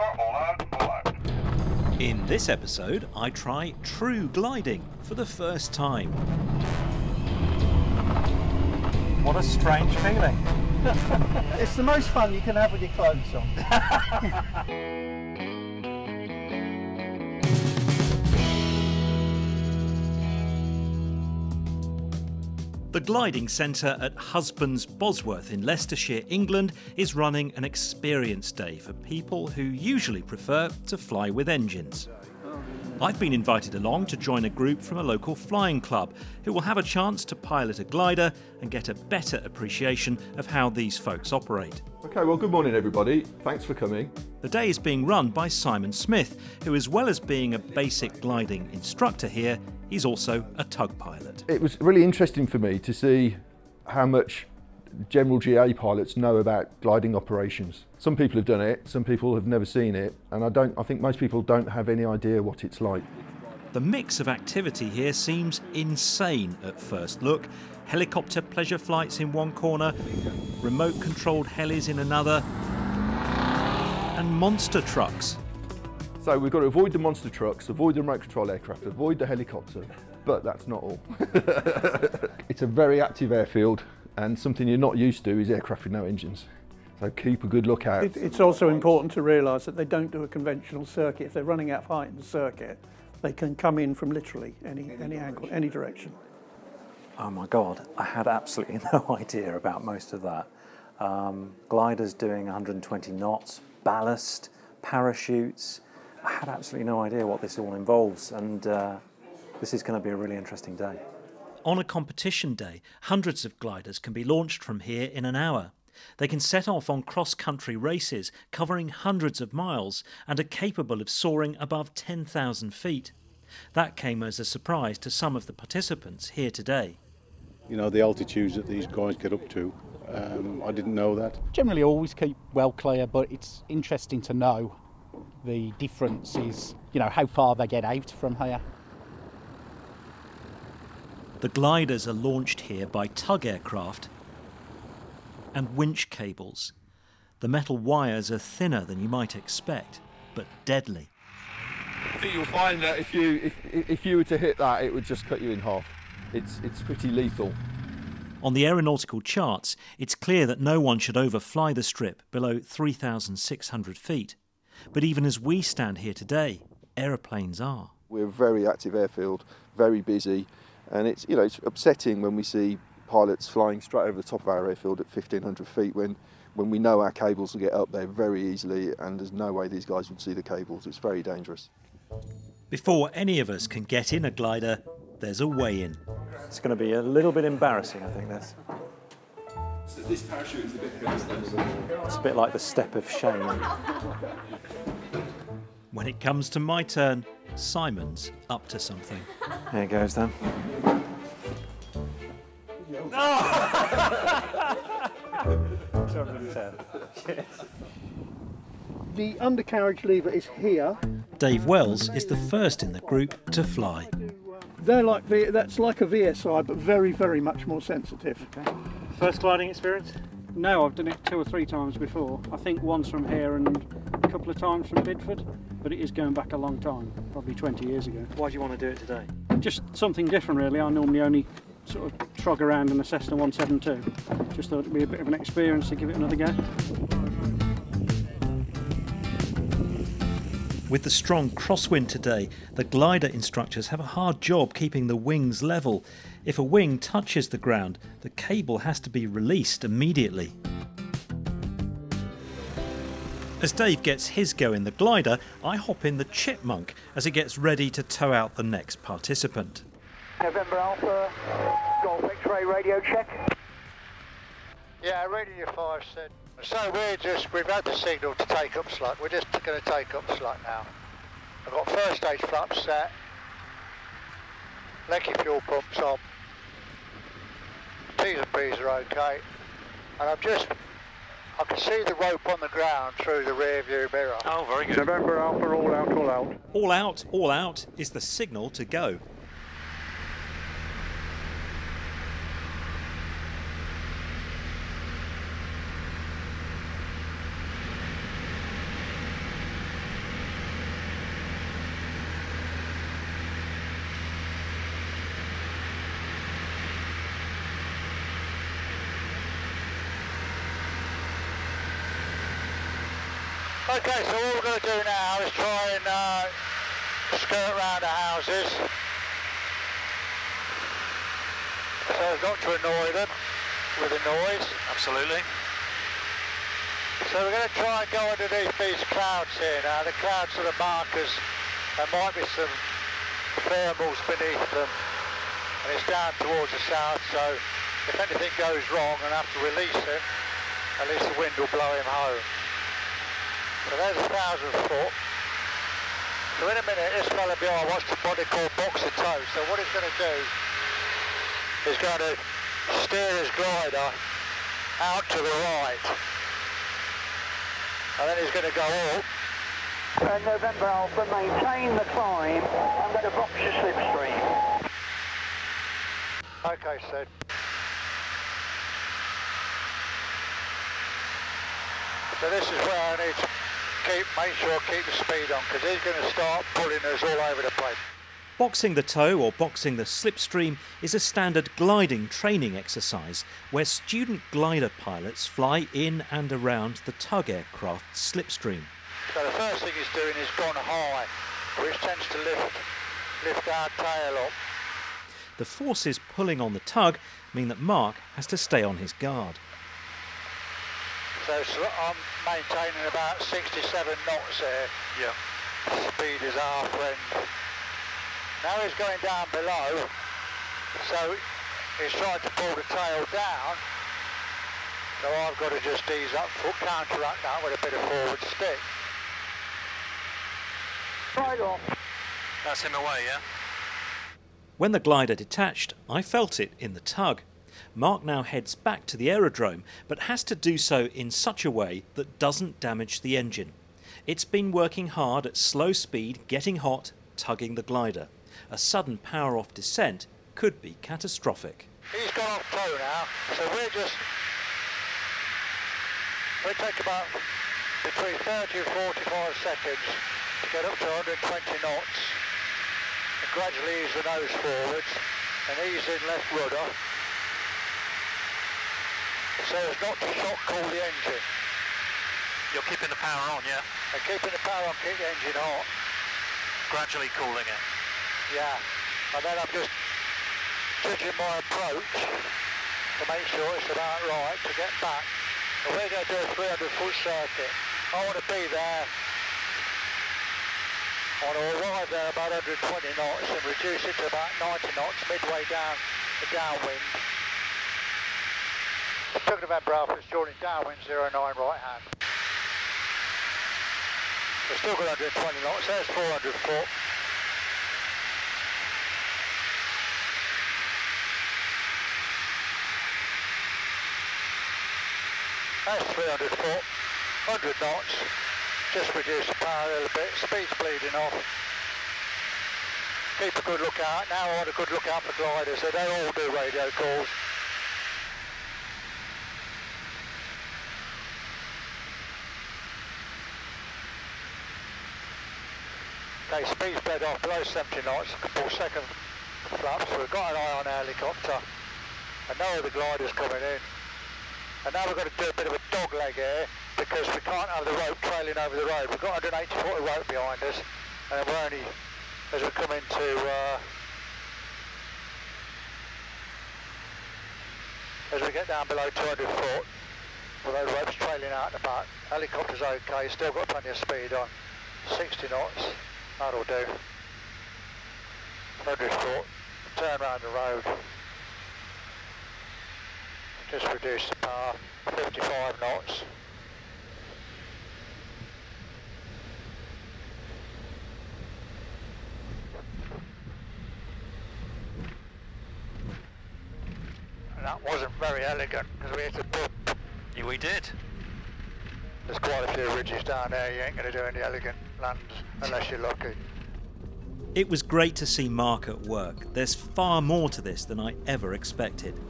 all out, all out. In this episode, I try true gliding for the first time. What a strange feeling. It's the most fun you can have with your clothes on. The gliding centre at Husbands Bosworth in Leicestershire, England is running an experience day for people who usually prefer to fly with engines. I've been invited along to join a group from a local flying club who will have a chance to pilot a glider and get a better appreciation of how these folks operate. Okay, well, good morning everybody. Thanks for coming. The day is being run by Simon Smith, who, as well as being a basic gliding instructor here, he's also a tug pilot. It was really interesting for me to see how much general GA pilots know about gliding operations. Some people have done it, some people have never seen it, and I think most people don't have any idea what it's like. The mix of activity here seems insane at first look. Helicopter pleasure flights in one corner, remote-controlled helis in another, and monster trucks. So we've got to avoid the monster trucks, avoid the remote control aircraft, avoid the helicopter, but that's not all. It's a very active airfield, and something you're not used to is aircraft with no engines. So keep a good look out. It's also important to realise that they don't do a conventional circuit. If they're running out of height in the circuit, they can come in from literally any angle, any direction. Oh my God, I had absolutely no idea about most of that. Gliders doing 120 knots, ballast, parachutes. I had absolutely no idea what this all involves, and this is going to be a really interesting day. On a competition day, hundreds of gliders can be launched from here in an hour. They can set off on cross-country races covering hundreds of miles and are capable of soaring above 10,000 feet. That came as a surprise to some of the participants here today. You know, the altitudes that these guys get up to, I didn't know that. Generally always keep well clear, but it's interesting to know the difference is, you know, how far they get out from here. The gliders are launched here by tug aircraft and winch cables. The metal wires are thinner than you might expect, but deadly. I think you'll find that if you were to hit that, it would just cut you in half. It's pretty lethal. On the aeronautical charts, it's clear that no one should overfly the strip below 3,600 feet. But even as we stand here today, aeroplanes are. We're a very active airfield, very busy, and it's upsetting when we see pilots flying straight over the top of our airfield at 1,500 feet when we know our cables will get up there very easily, and there's no way these guys would see the cables. It's very dangerous. Before any of us can get in a glider, there's a weigh-in. It's going to be a little bit embarrassing, I think, this. So this parachute is a bit heavy. It's a bit like the step of shame. When it comes to my turn, Simon's up to something. There it goes then. The undercarriage lever is here. Dave Wells is the first in the group to fly. That's like a VSI, but very, very much more sensitive. Okay. First gliding experience? No, I've done it 2 or 3 times before. I think once from here and a couple of times from Bidford, but it is going back a long time, probably 20 years ago. Why do you want to do it today? Just something different, really. I normally only sort of trog around in a Cessna 172. Just thought it'd be a bit of an experience to give it another go. With the strong crosswind today, the glider instructors have a hard job keeping the wings level. If a wing touches the ground, the cable has to be released immediately. As Dave gets his go in the glider, I hop in the Chipmunk as it gets ready to tow out the next participant. November Alpha, Golf X-ray radio check. Yeah, radio 5 said. So we've had the signal to take up slot. We're just going to take up slot now. I've got first stage flaps set. Lecky fuel pumps on. T's and P's are okay. And I can see the rope on the ground through the rear view mirror. Oh, very good. November Alpha, all out, all out. All out, all out is the signal to go. Okay, so all we're going to do now is try and skirt around the houses. So as not to annoy them with the noise. Absolutely. So we're going to try and go underneath these clouds here now. The clouds are the markers. There might be some thermals beneath them. And it's down towards the south, so if anything goes wrong and I have to release him, at least the wind will blow him home. So there's 1,000 foot. So in a minute, this fella behind wants to what they call box a toe. So what he's going to do is going to steer his glider out to the right. And then he's going to go up. November Alpha, maintain the climb. I'm going to box your slipstream. Okay, Sid. So this is where I need to make sure I keep the speed on, because he's going to start pulling us all over the place. Boxing the toe or boxing the slipstream is a standard gliding training exercise where student glider pilots fly in and around the tug aircraft's slipstream. So the first thing he's doing is gone high, which tends to lift our tail up. The forces pulling on the tug mean that Mark has to stay on his guard. So I'm maintaining about 67 knots here. Yeah. Speed is our friend. Now he's going down below, so he's trying to pull the tail down. So I've got to just ease up, counteract that with a bit of forward stick. Right off. That's him away, yeah? When the glider detached, I felt it in the tug. Mark now heads back to the aerodrome, but has to do so in such a way that doesn't damage the engine. It's been working hard at slow speed, getting hot, tugging the glider. A sudden power-off descent could be catastrophic. He's gone off toe now, so we take about between 30 and 45 seconds to get up to 120 knots, and gradually ease the nose forwards and ease in left rudder, so as not to shock cool the engine. You're keeping the power on, yeah? And keeping the power on, keep the engine hot. Gradually cooling it. Yeah, and then I'm just judging my approach to make sure it's about right to get back. And we're going to do a 300-foot circuit. I want to be there. I want to arrive there about 120 knots and reduce it to about 90 knots midway down the downwind. Talking about November Alpha, joining downwind 09 right hand. We've still got 120 knots, there's 400 foot. That's 300 foot, 100 knots, just reduce the power a little bit, speed's bleeding off. Keep a good look out, now I want a good look out for gliders, so they all do radio calls. Okay, speed's bled off below 70 knots, a couple second flaps, we've got an eye on the helicopter, and no other gliders coming in. And now we're going to do a bit of a dog leg here, because we can't have the rope trailing over the road. We've got 180 foot of rope behind us, and we're only, as we come into, as we get down below 200 foot, with those ropes trailing out the back, helicopter's okay, still got plenty of speed on, 60 knots, that'll do. 100 foot, turn round the road. Just reduce the power, 55 knots. And that wasn't very elegant, because we had to put... Yeah, we did. There's quite a few ridges down there, you ain't going to do any elegant lands unless you're lucky. It was great to see Mark at work. There's far more to this than I ever expected.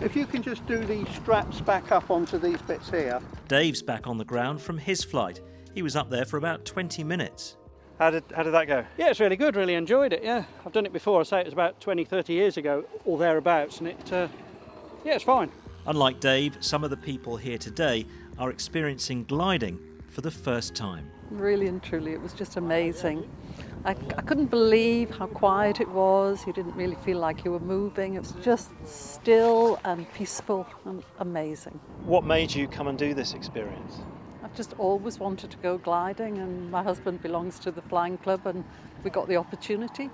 If you can just do these straps back up onto these bits here. Dave's back on the ground from his flight. He was up there for about 20 minutes. How did that go? Yeah, it's really good, really enjoyed it, yeah. I've done it before, I say it was about 20, 30 years ago, or thereabouts, and yeah, it's fine. Unlike Dave, some of the people here today are experiencing gliding for the first time. Really and truly, it was just amazing. I couldn't believe how quiet it was. You didn't really feel like you were moving. It was just still and peaceful and amazing. What made you come and do this experience? I've just always wanted to go gliding, and my husband belongs to the flying club, and we got the opportunity.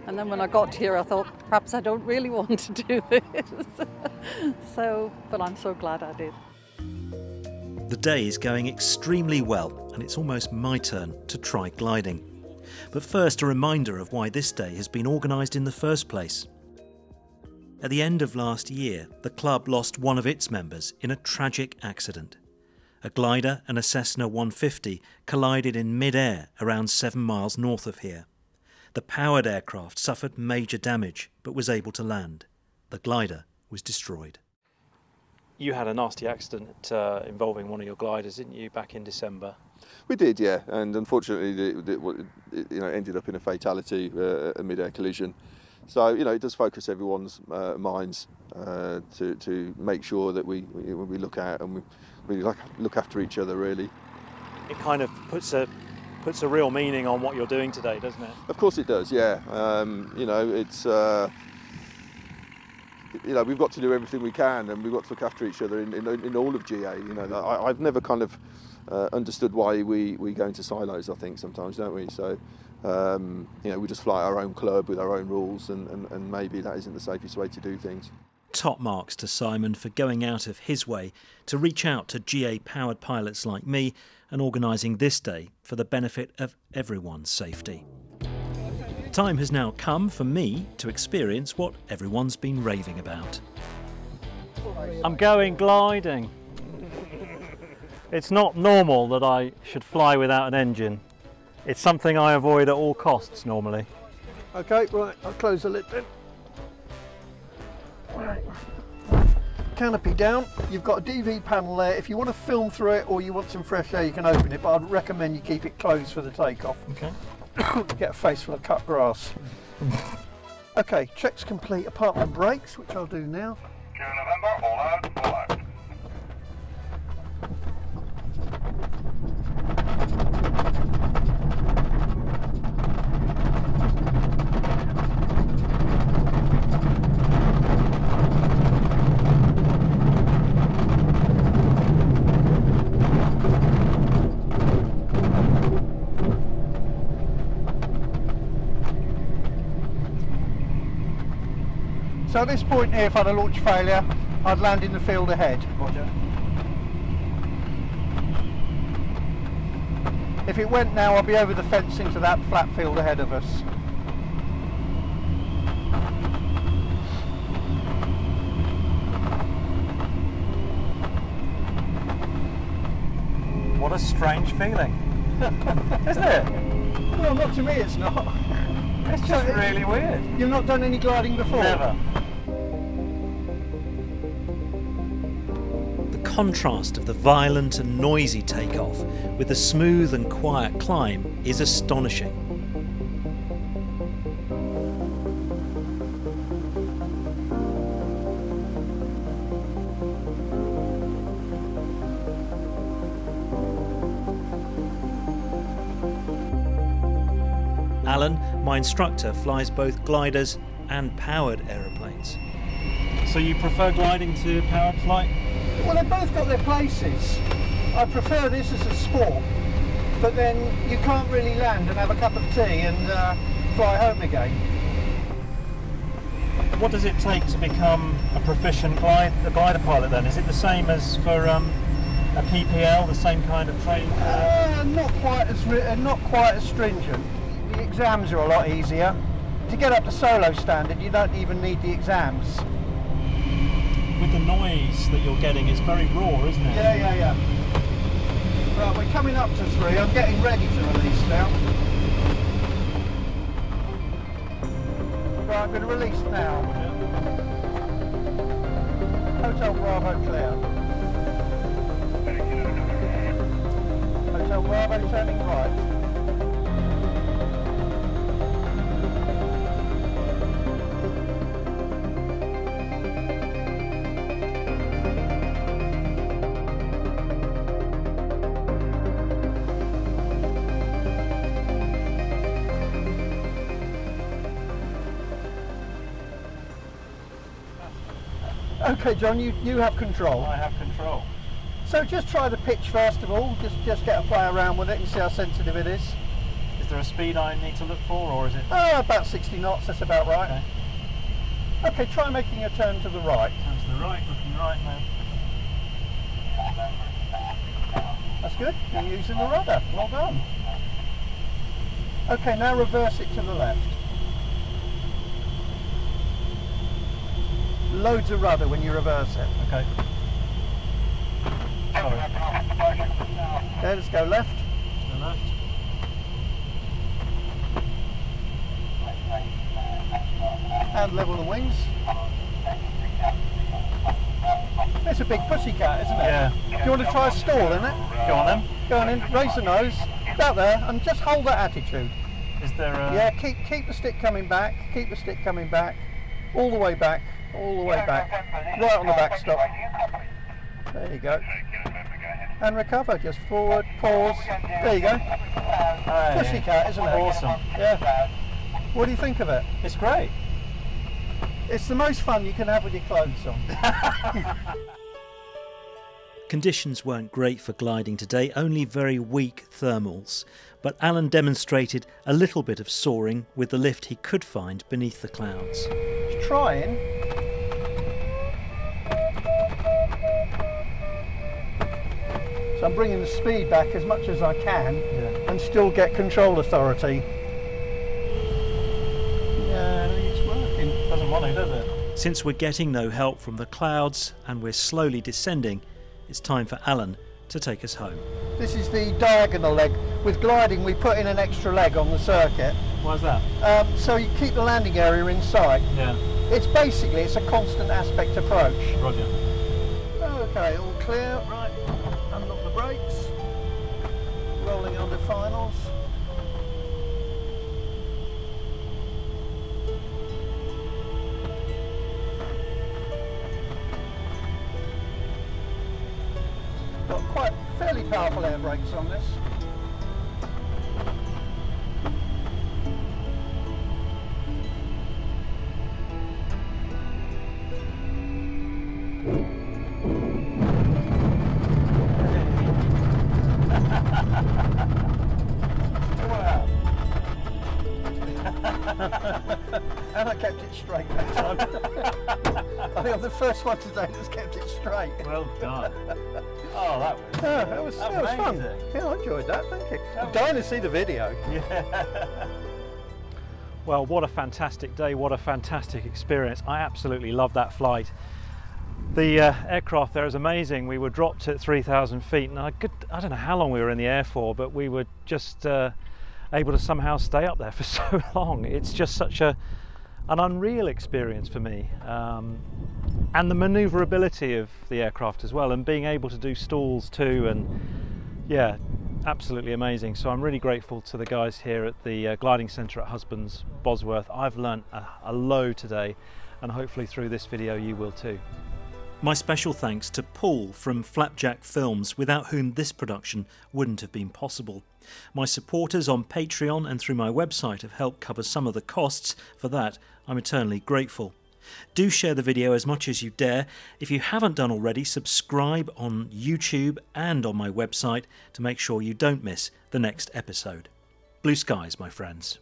And then when I got here, I thought, perhaps I don't really want to do this. But I'm so glad I did. The day is going extremely well, and it's almost my turn to try gliding. But first, a reminder of why this day has been organised in the first place. At the end of last year, the club lost one of its members in a tragic accident. A glider and a Cessna 150 collided in mid-air around 7 miles north of here. The powered aircraft suffered major damage but was able to land. The glider was destroyed. You had a nasty accident involving one of your gliders, didn't you, back in December? We did, yeah, and unfortunately it ended up in a fatality, a mid-air collision. So, it does focus everyone's minds to make sure that we look out and we look after each other, really. It kind of puts a real meaning on what you're doing today, doesn't it? Of course it does, yeah. It's we've got to do everything we can, and we've got to look after each other in all of GA. I've never kind of understood why we go into silos, I think, sometimes, don't we? So, we just fly our own club with our own rules, and maybe that isn't the safest way to do things. Top marks to Simon for going out of his way to reach out to GA-powered pilots like me and organising this day for the benefit of everyone's safety. Time has now come for me to experience what everyone's been raving about. I'm going gliding. It's not normal that I should fly without an engine. It's something I avoid at all costs normally. Okay, right, I'll close the lid then. Right. Canopy down. You've got a DV panel there. If you want to film through it or you want some fresh air, you can open it, but I'd recommend you keep it closed for the takeoff. Okay. Get a face full of cut grass. Okay, check's complete apart from brakes, which I'll do now. November, all out, all out. So at this point here, if I had a launch failure, I'd land in the field ahead. Roger. If it went now, I'll be over the fence into that flat field ahead of us. What a strange feeling, isn't it? Well, not to me, it's not. It's just really weird. You've not done any gliding before? Never. The contrast of the violent and noisy takeoff with the smooth and quiet climb is astonishing. Alan, my instructor, flies both gliders and powered aeroplanes. So you prefer gliding to powered flight? Well, they've both got their places. I prefer this as a sport, but then you can't really land and have a cup of tea and fly home again. What does it take to become a proficient glider pilot then? Is it the same as for a PPL, the same kind of training? Not quite as stringent. The exams are a lot easier. To get up to solo standard, you don't even need the exams. With the noise that you're getting, it's very raw, isn't it? Yeah. Right, we're coming up to 3. I'm getting ready to release now. Right, I'm going to release now. Hotel Bravo clear. Hotel Bravo turning right. Okay, John, you have control. I have control. So just try the pitch first of all. Just get a play around with it and see how sensitive it is. Is there a speed I need to look for, or is it? About 60 knots. That's about right. Okay, try making a turn to the right. Turn to the right, looking right now. That's good. You're using the rudder. Well done. Okay, now reverse it to the left. Loads of rudder when you reverse it. Okay. Sorry. Okay, let's go left. To the left. And level the wings. It's a big pussycat, isn't it? Yeah. Do you want to try a stall in it? Go on then. Go on in, raise the nose, out there, and just hold that attitude. Is there a... Yeah, keep the stick coming back, keep the stick coming back, all the way back, all the way back, right on the back stop. There you go. And recover, just forward, pause. There you go. Hey, Pussycat, isn't it? Awesome. Yeah. What do you think of it? It's great. It's the most fun you can have with your clothes on. Conditions weren't great for gliding today, only very weak thermals. But Alan demonstrated a little bit of soaring with the lift he could find beneath the clouds. He's trying. So I'm bringing the speed back as much as I can and still get control authority. Yeah, it's working. Doesn't want to, does it? Since we're getting no help from the clouds and we're slowly descending, it's time for Alan to take us home. This is the diagonal leg. With gliding we put in an extra leg on the circuit. Why's that? So you keep the landing area in sight. Yeah. It's a constant aspect approach. Roger. Okay, all clear. Right, unlock the brakes. Rolling under finals. Got quite fairly powerful air brakes on this. And I kept it straight that time. I think I'm the first one today that's kept it straight. Well done. Oh, that was fun. Yeah, I enjoyed that, thank you. I'm dying to see the video. Yeah. Well, what a fantastic day, what a fantastic experience. I absolutely love that flight. The aircraft there is amazing. We were dropped at 3,000 feet and I don't know how long we were in the air for, but we were just able to somehow stay up there for so long. It's just such an unreal experience for me. And the manoeuvrability of the aircraft as well, and being able to do stalls too, and yeah, absolutely amazing. So I'm really grateful to the guys here at the gliding centre at Husbands Bosworth. I've learnt a load today, and hopefully through this video you will too. My special thanks to Paul from Flapjack Films, without whom this production wouldn't have been possible. My supporters on Patreon and through my website have helped cover some of the costs. For that, I'm eternally grateful. Do share the video as much as you dare. If you haven't done already, subscribe on YouTube and on my website to make sure you don't miss the next episode. Blue skies, my friends.